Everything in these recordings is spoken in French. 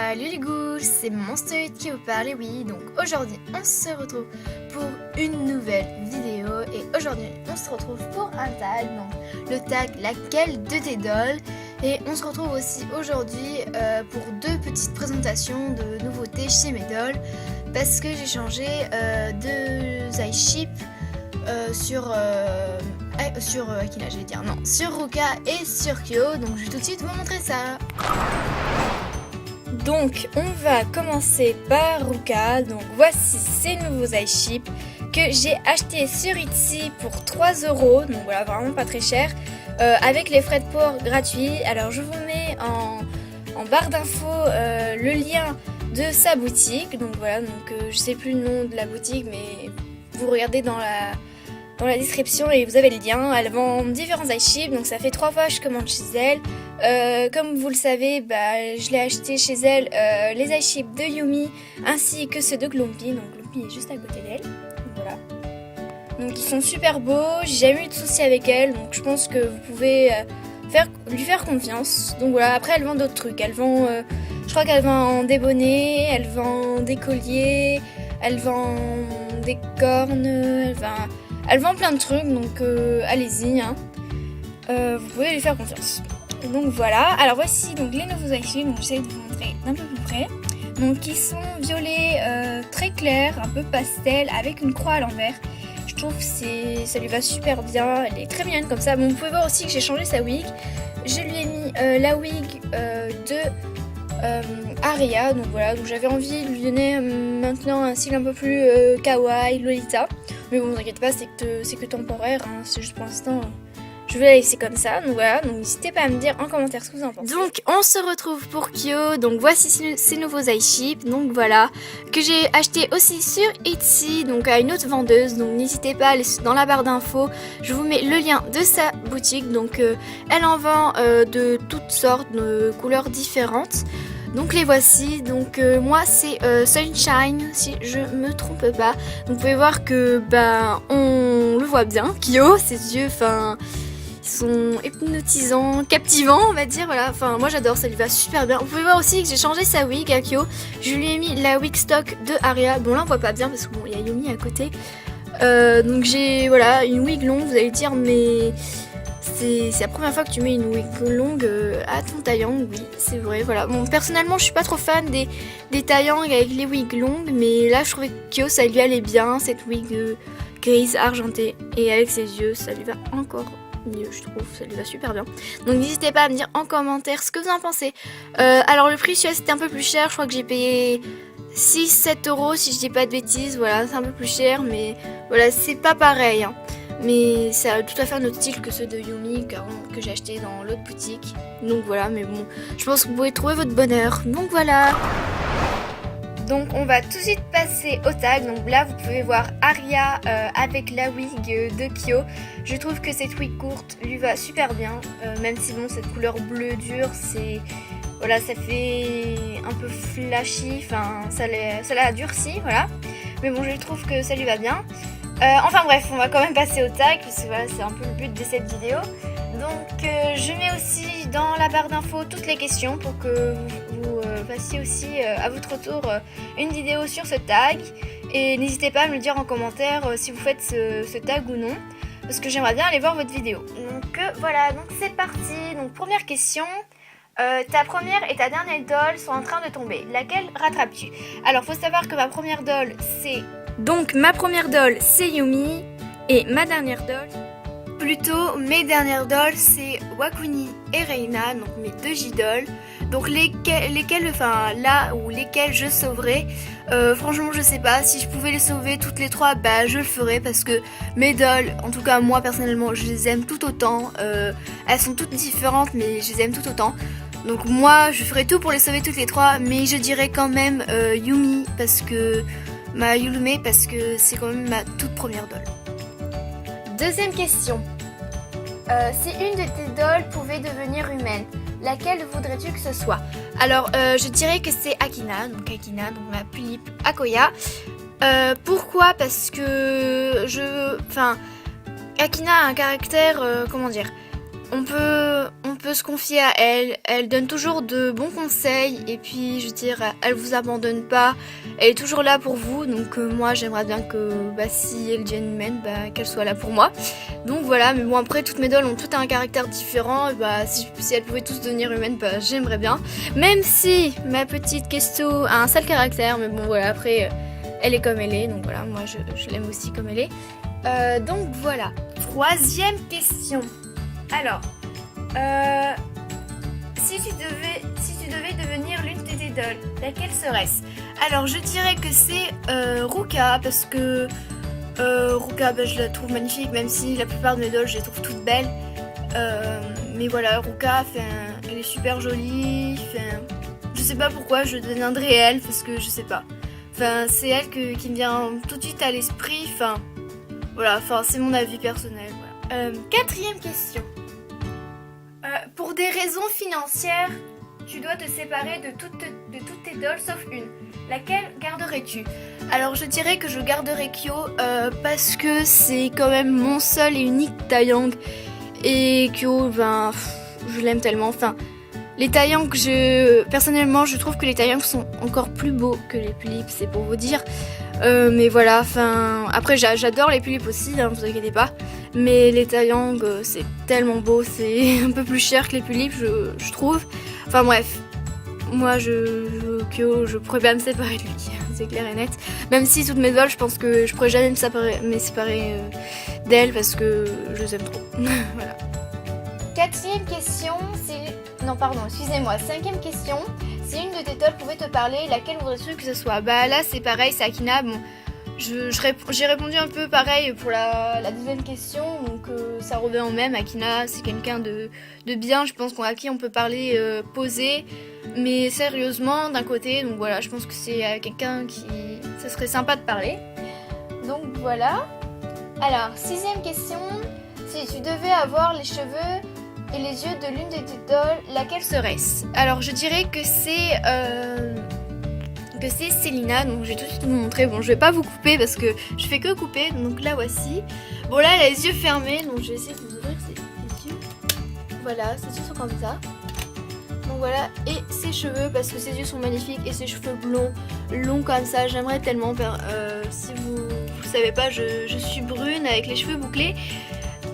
Salut les ghouls, c'est Monster qui vous parle et oui, donc aujourd'hui on se retrouve pour une nouvelle vidéo et aujourd'hui on se retrouve pour un tag, donc le tag laquelle de tes dolls et on se retrouve aussi aujourd'hui pour deux petites présentations de nouveautés chez mes dolls parce que j'ai changé deux iShip sur Akina, j'allais dire, non, sur Ruka et sur Kyo, donc je vais tout de suite vous montrer ça. Donc on va commencer par Ruka, donc voici ces nouveaux iShip que j'ai acheté sur Etsy pour 3€, donc voilà, vraiment pas très cher, avec les frais de port gratuits. Alors je vous mets en barre d'infos le lien de sa boutique, donc voilà, donc je sais plus le nom de la boutique mais vous regardez dans la description et vous avez le lien. Elle vend différents iShip, donc ça fait 3 fois que je commande chez elle. Comme vous le savez, je l'ai acheté chez elle les iShip de Yumi ainsi que ceux de Glompy. Donc Glompy est juste à côté d'elle. Voilà. Donc ils sont super beaux. J'ai jamais eu de soucis avec elle, donc je pense que vous pouvez lui faire confiance. Donc voilà. Après elle vend d'autres trucs. Elle vend, je crois qu'elle vend des bonnets, elle vend des colliers, elle vend des cornes, elle vend plein de trucs, donc allez-y, hein. Vous pouvez lui faire confiance. Donc voilà, alors voici donc les nouveaux iShip, donc j'essaie de vous montrer d'un peu plus près. Donc ils sont violets très clairs, un peu pastel, avec une croix à l'envers. Je trouve que ça lui va super bien, elle est très mignonne comme ça. Bon, vous pouvez voir aussi que j'ai changé sa wig. Je lui ai mis la wig de Aria, donc voilà, donc j'avais envie de lui donner maintenant un style un peu plus kawaii, Lolita. Mais bon, ne vous inquiétez pas, c'est que temporaire, hein, c'est juste pour l'instant. Je vais la laisser comme ça, donc voilà, donc n'hésitez pas à me dire en commentaire ce que vous en pensez. Donc on se retrouve pour Kyo, donc voici ces nouveaux iShip, donc voilà, que j'ai acheté aussi sur Etsy, donc à une autre vendeuse, donc n'hésitez pas à aller dans la barre d'infos, je vous mets le lien de sa boutique, donc elle en vend de toutes sortes, de couleurs différentes. Donc les voici, donc moi c'est Sunshine si je me trompe pas. Donc vous pouvez voir que on le voit bien, Kyo, ses yeux, ils sont hypnotisants, captivants on va dire, voilà, moi j'adore, ça lui va super bien. Vous pouvez voir aussi que j'ai changé sa wig à Kyo, je lui ai mis la wig stock de Aria, bon là on voit pas bien parce que bon il y a Yumi à côté. Donc j'ai voilà une wig longue, vous allez dire mais... C'est la première fois que tu mets une wig longue à ton taillang, oui, c'est vrai, voilà. Bon, personnellement, je suis pas trop fan des taillangs avec les wigs longues, mais là, je trouvais que Kyo, ça lui allait bien, cette wig grise argentée. Et avec ses yeux, ça lui va encore mieux, je trouve, ça lui va super bien. Donc, n'hésitez pas à me dire en commentaire ce que vous en pensez. Alors, le prix, c'était un peu plus cher, je crois que j'ai payé 6-7€ si je dis pas de bêtises, voilà, c'est un peu plus cher, mais voilà, c'est pas pareil, hein. Mais ça a tout à fait un autre style que ceux de Yumi que j'ai acheté dans l'autre boutique. Donc voilà, mais bon, je pense que vous pouvez trouver votre bonheur. Donc voilà. Donc on va tout de suite passer au tag. Donc là vous pouvez voir Aria avec la wig de Kyo. Je trouve que cette wig courte lui va super bien. Même si bon cette couleur bleu dur voilà, ça fait un peu flashy. Ça l'a durci, voilà. Mais bon je trouve que ça lui va bien. Enfin bref, on va quand même passer au tag, parce que voilà, c'est un peu le but de cette vidéo. Donc je mets aussi dans la barre d'infos toutes les questions pour que vous fassiez aussi à votre tour une vidéo sur ce tag. Et n'hésitez pas à me le dire en commentaire si vous faites ce tag ou non, parce que j'aimerais bien aller voir votre vidéo. Donc voilà, donc c'est parti. Donc première question. Ta première et ta dernière doll sont en train de tomber. Laquelle rattrapes-tu? Alors faut savoir que ma première doll c'est... Donc ma première doll c'est Yumi et ma dernière doll, plutôt mes dernières dolls c'est Wakuni et Reina, donc mes deux J-dolls. Donc lesquelles je sauverai, franchement je sais pas, si je pouvais les sauver toutes les trois, je le ferais parce que mes dolls, en tout cas moi personnellement je les aime tout autant, elles sont toutes différentes mais je les aime tout autant. Donc moi je ferais tout pour les sauver toutes les trois, mais je dirais quand même Yumi parce que... ma Yulume parce que c'est quand même ma toute première doll. Deuxième question. Si une de tes dolls pouvait devenir humaine, laquelle voudrais-tu que ce soit? Alors je dirais que c'est Akina, donc ma Pulippe Akoya. Pourquoi? Parce que Akina a un caractère, comment dire, on peut se confier à elle. Elle donne toujours de bons conseils et puis je veux dire, elle vous abandonne pas. Elle est toujours là pour vous. Donc moi j'aimerais bien que si elle devient humaine, qu'elle soit là pour moi. Donc voilà, mais bon après toutes mes dolls ont tout un caractère différent. Si elles pouvaient tous devenir humaines, j'aimerais bien. Même si ma petite Kesto a un sale caractère, mais bon voilà après elle est comme elle est. Donc voilà, moi je l'aime aussi comme elle est. Donc voilà. Troisième question. Alors, si tu devais devenir l'une de tes dolls, laquelle serait-ce? Alors, je dirais que c'est Ruka, parce que Ruka, je la trouve magnifique, même si la plupart de mes dolls, je les trouve toutes belles. Mais voilà, Ruka, elle est super jolie. Je sais pas pourquoi je deviendrai elle, parce que je sais pas. C'est elle qui me vient tout de suite à l'esprit. Voilà, c'est mon avis personnel. Voilà. Quatrième question. Pour des raisons financières, tu dois te séparer de toutes tes dolls sauf une. Laquelle garderais-tu? Alors je dirais que je garderais Kyo parce que c'est quand même mon seul et unique Taeyang. Et Kyo, je l'aime tellement. Les Taeyang, personnellement, je trouve que les Taeyang sont encore plus beaux que les Pulip, c'est pour vous dire. Mais voilà, après j'adore les Pulip aussi, vous inquiétez pas. Mais les Taeyang, c'est tellement beau, c'est un peu plus cher que les Pulip, je trouve. Bref, moi Kyo, je pourrais pas me séparer de lui, c'est clair et net. Même si toutes mes dolls, je pense que je pourrais jamais me séparer d'elle parce que je les aime trop. Voilà. Quatrième question, cinquième question. Si une de tes dolls pouvait te parler, laquelle voudrais-tu que ce soit? Là c'est pareil, c'est Akina. Bon, j'ai répondu un peu pareil pour la deuxième question, donc ça revient au même. Akina, c'est quelqu'un de bien, je pense à qui on peut parler posé, mais sérieusement d'un côté. Donc voilà, je pense que c'est quelqu'un ça serait sympa de parler. Donc voilà. Alors, sixième question. Si tu devais avoir les cheveux et les yeux de l'une de tes dolls, laquelle serait-ce? Alors je dirais que c'est Selina, donc je vais tout de suite vous montrer. Bon, je vais pas vous couper parce que je fais que couper, donc la voici. Bon là elle a les yeux fermés, donc je vais essayer de vous ouvrir ses yeux. Voilà, ses yeux sont comme ça. Donc voilà, et ses cheveux, parce que ses yeux sont magnifiques et ses cheveux blonds, longs comme ça, j'aimerais tellement. Si vous savez pas, je suis brune avec les cheveux bouclés.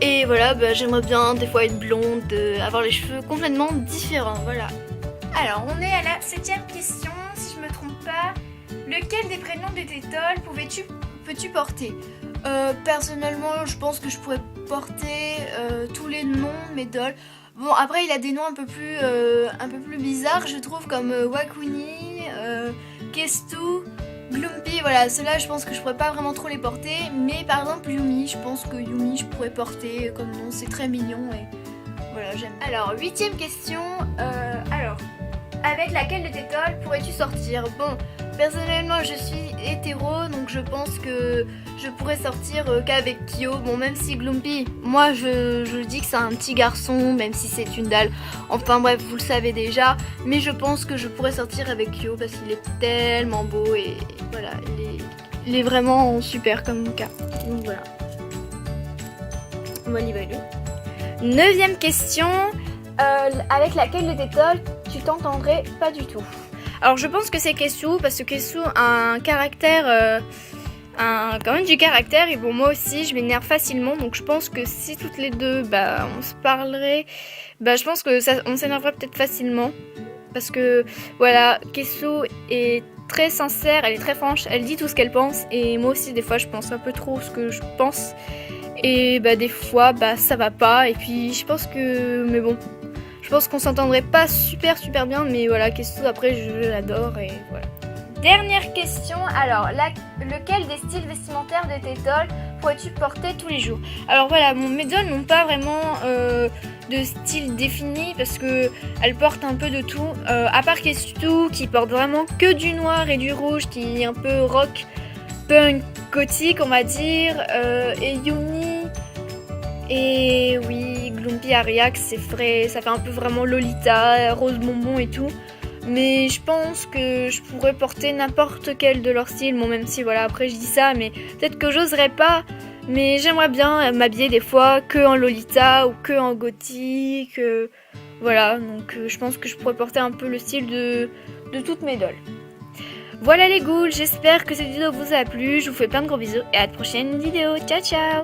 Et voilà, j'aimerais bien des fois être blonde, avoir les cheveux complètement différents, voilà. Alors, on est à la 7ème question, si je me trompe pas. Lequel des prénoms de tes dolls peux-tu porter? Personnellement, je pense que je pourrais porter tous les noms de mes dolls. Bon, après, il a des noms un peu plus bizarres, je trouve, comme Wakuni, Kestu, Glumpy, voilà, ceux-là je pense que je pourrais pas vraiment trop les porter, mais par exemple Yumi, je pense que Yumi je pourrais porter comme nom, c'est très mignon et voilà, j'aime. Alors, 8ème question, avec laquelle de tes dolls pourrais-tu sortir? Bon, personnellement je suis hétéro, donc je pense que je pourrais sortir qu'avec Kyo. Bon, même si Glumpy, moi je dis que c'est un petit garçon, même si c'est une dalle. Enfin bref, vous le savez déjà, mais je pense que je pourrais sortir avec Kyo parce qu'il est tellement beau et voilà, il est vraiment super comme cas. Donc voilà. Voilà. 9ème question, avec laquelle de tes dolls tu t'entendrais pas du tout? Alors je pense que c'est Kesu, parce que Kesu a un caractère, quand même du caractère, et bon moi aussi je m'énerve facilement, donc je pense que si toutes les deux on se parlerait, je pense que on s'énerverait peut-être facilement, parce que voilà, Kesu est très sincère, elle est très franche, elle dit tout ce qu'elle pense, et moi aussi des fois je pense un peu trop ce que je pense, et des fois ça va pas, et puis je pense qu'on s'entendrait pas super bien, mais voilà, Kestu après je l'adore et voilà. Dernière question, alors lequel des styles vestimentaires de tes dolls pourrais-tu porter tous les jours? Alors voilà, mes dolls n'ont pas vraiment de style défini parce que elles portent un peu de tout, à part Kestu qui porte vraiment que du noir et du rouge, qui est un peu rock, punk, gothique on va dire, et Yumi et oui, Glumpy, Ariak, c'est frais, ça fait un peu vraiment Lolita, rose bonbon et tout. Mais je pense que je pourrais porter n'importe quel de leur style. Bon, même si voilà, après je dis ça, mais peut-être que j'oserais pas. Mais j'aimerais bien m'habiller des fois que en Lolita ou que en gothique. Voilà, donc je pense que je pourrais porter un peu le style de toutes mes dolls. Voilà les ghouls, j'espère que cette vidéo vous a plu. Je vous fais plein de gros bisous et à la prochaine vidéo. Ciao ciao!